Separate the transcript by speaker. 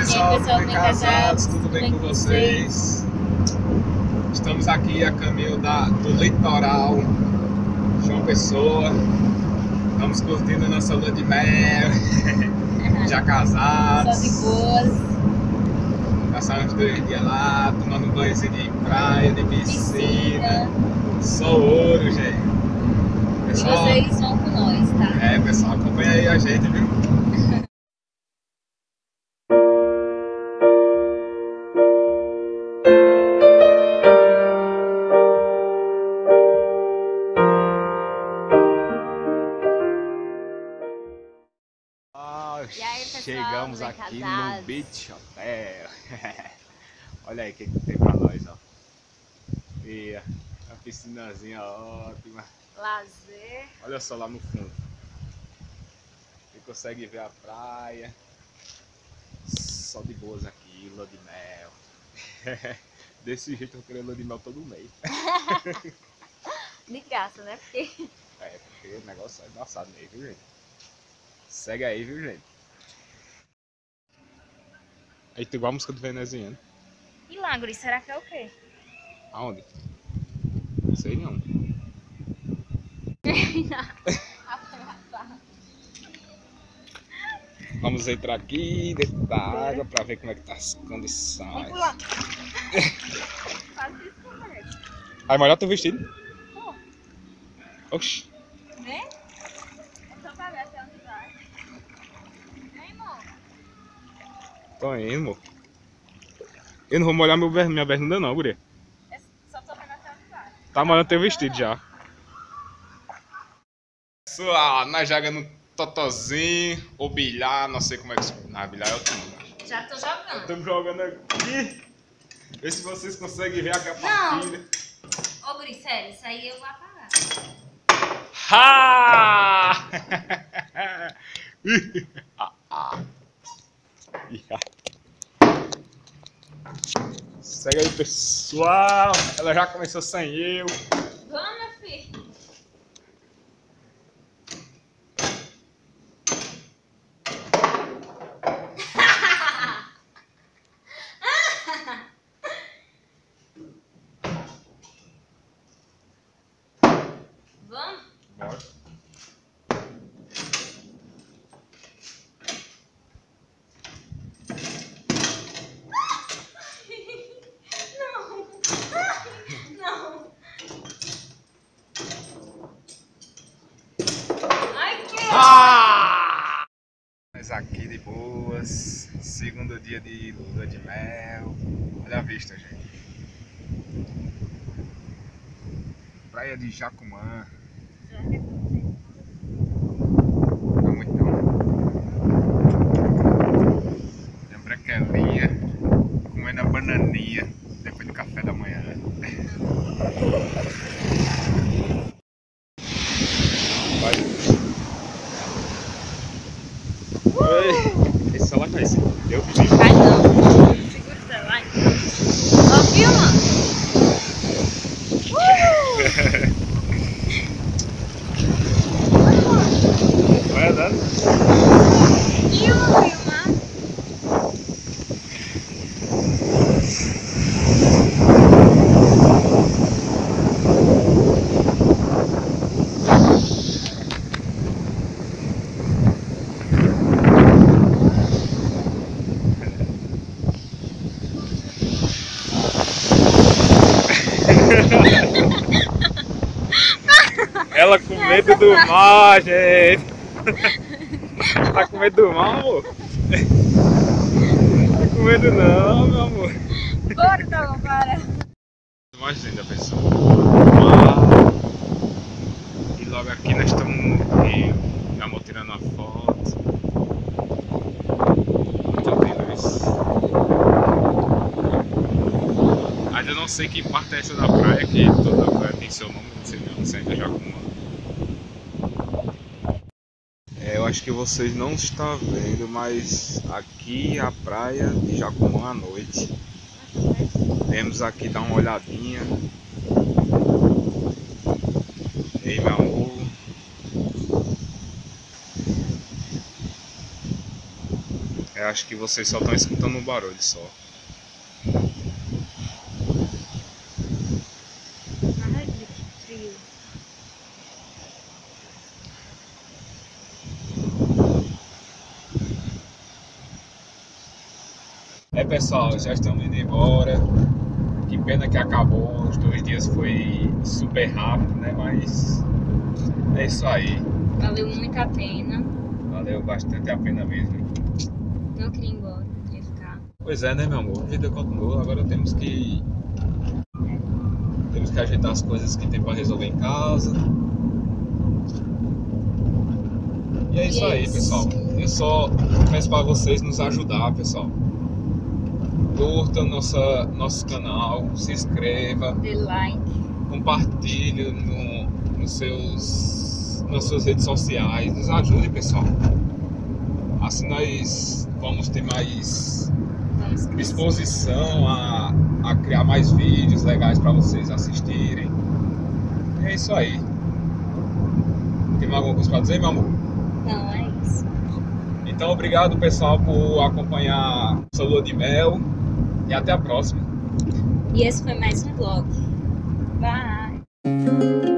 Speaker 1: pessoal, tudo bem casados, tudo bem com vocês? Estamos aqui a caminho do litoral João Pessoa. Estamos curtindo a nossa lua de mel, já casados.
Speaker 2: Só de boas.
Speaker 1: Passamos 2 dias lá, tomando um banhozinho de praia, de piscina. Só ouro, gente. Pessoal,
Speaker 2: e vocês vão com nós, tá?
Speaker 1: É, pessoal, acompanha aí a gente, viu?
Speaker 2: E aí, pessoal,
Speaker 1: Chegamos aqui
Speaker 2: casados
Speaker 1: no Beach Hotel. Olha aí o que tem pra nós, ó. E a piscinazinha ótima.
Speaker 2: Lazer.
Speaker 1: Olha só lá no fundo. Você consegue ver a praia. Só de boas aqui, lua de mel. Desse jeito eu queria lua de mel todo mês.
Speaker 2: De graça, né? Porque
Speaker 1: o negócio é embaçado mesmo, viu, gente? Segue aí, viu, gente? Aí tem igual a música do Veneziano.
Speaker 2: E lá, guri, será que é o quê?
Speaker 1: Aonde? Não sei não. Vamos entrar aqui dentro da água pra ver como é que tá as condições.
Speaker 2: Vamos lá. Faz isso comigo.
Speaker 1: Vai molhar teu vestido?
Speaker 2: Pô.
Speaker 1: Oxi.
Speaker 2: Vem? É só pra ver até onde vai. Vem, amor.
Speaker 1: Tô indo, amor. Eu não vou molhar minha bermuda não, guria.
Speaker 2: É só pra ver até onde vai.
Speaker 1: Tá molhando teu vestido já. Pessoal, nós jogando totozinho, ou bilhar, não sei como é que se... Não, bilhar é outro nome.
Speaker 2: Já tô jogando.
Speaker 1: Estamos jogando aqui. Vê se vocês conseguem ver aqui a partida.
Speaker 2: Ô, guri, sério, isso aí eu vou apagar.
Speaker 1: Ha! Segue aí, pessoal. Ela já começou sem eu.
Speaker 2: Vamos, filho. Vamos?
Speaker 1: Bora.
Speaker 2: Não. Ai, que...
Speaker 1: Mas aqui de boas, segundo dia de lua de mel. Olha a vista, gente. Praia de Jacumã. Não muito não. Tem a brequelinha, comendo a bananinha depois do café da manhã. Vai. Esse celular cai assim. Deu que
Speaker 2: Cai não. Segura o celular. Ó, filma.
Speaker 1: vai andando.
Speaker 2: Filma.
Speaker 1: Ela com medo do mar, gente. Tá com medo do mar, amor? Não tá com medo não, meu amor.
Speaker 2: Bora, então, para.
Speaker 1: Mais linda, pessoal. Mar. E logo aqui nós estamos no rio. Minha amor tirando uma foto. Muito lindo isso. Ainda não sei que parte é essa da praia, que toda praia tem seu nome, não sei não, se ainda já com eu acho que vocês não estão vendo, mas aqui é a praia de Jacumã à noite. Temos aqui dar uma olhadinha. Ei, meu amor. Eu acho que vocês só estão escutando um barulho só.
Speaker 2: Ai, que frio.
Speaker 1: Pessoal, já estamos indo embora. Que pena que acabou. Os 2 dias foi super rápido, né? Mas é isso aí.
Speaker 2: Valeu muito a pena.
Speaker 1: Valeu bastante a pena mesmo.
Speaker 2: Não queria ir embora, não queria ficar.
Speaker 1: Pois é, né, meu amor? A vida continua. Agora temos que ajeitar as coisas que tem para resolver em casa. E é isso aí, pessoal. Eu só peço para vocês nos ajudar, pessoal. Curta nosso canal, se inscreva,
Speaker 2: Dê like.
Speaker 1: compartilhe nas suas redes sociais, nos ajude, pessoal. Assim nós vamos ter mais disposição a criar mais vídeos legais para vocês assistirem. E é isso aí. Tem mais alguma coisa para dizer, meu amor?
Speaker 2: Não, é isso.
Speaker 1: Então, obrigado, pessoal, por acompanhar essa lua de mel. E até a próxima.
Speaker 2: E esse foi mais um vlog. Bye!